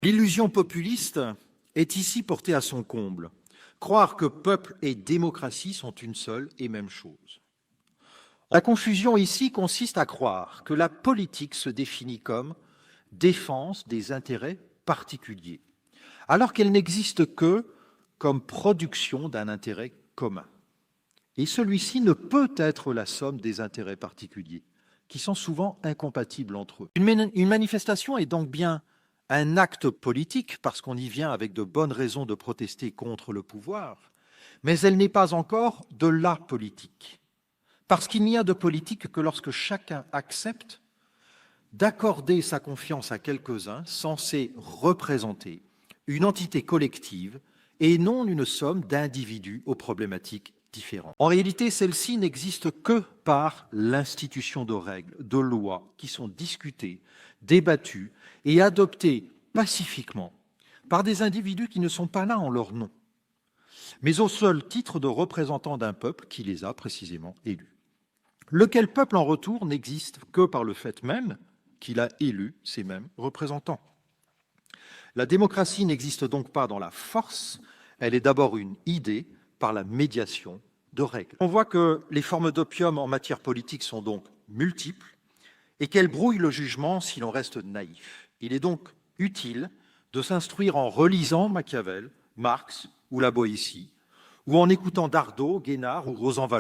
L'illusion populiste est ici portée à son comble. Croire que peuple et démocratie sont une seule et même chose. La confusion ici consiste à croire que la politique se définit comme défense des intérêts particuliers, alors qu'elle n'existe que comme production d'un intérêt commun. Et celui-ci ne peut être la somme des intérêts particuliers, qui sont souvent incompatibles entre eux. Une manifestation est donc bien un acte politique, parce qu'on y vient avec de bonnes raisons de protester contre le pouvoir, mais elle n'est pas encore de la politique. Parce qu'il n'y a de politique que lorsque chacun accepte d'accorder sa confiance à quelques-uns censés représenter une entité collective et non une somme d'individus aux problématiques différentes. En réalité, celle-ci n'existe que par l'institution de règles, de lois qui sont discutées, débattues et adoptées pacifiquement par des individus qui ne sont pas là en leur nom, mais au seul titre de représentants d'un peuple qui les a précisément élus. Lequel peuple, en retour, n'existe que par le fait même qu'il a élu ces mêmes représentants. La démocratie n'existe donc pas dans la force, elle est d'abord une idée par la médiation de règles. On voit que les formes d'opium en matière politique sont donc multiples et qu'elles brouillent le jugement si l'on reste naïf. Il est donc utile de s'instruire en relisant Machiavel, Marx ou la Boétie, ou en écoutant Dardot, Guénard ou Rosanvallon.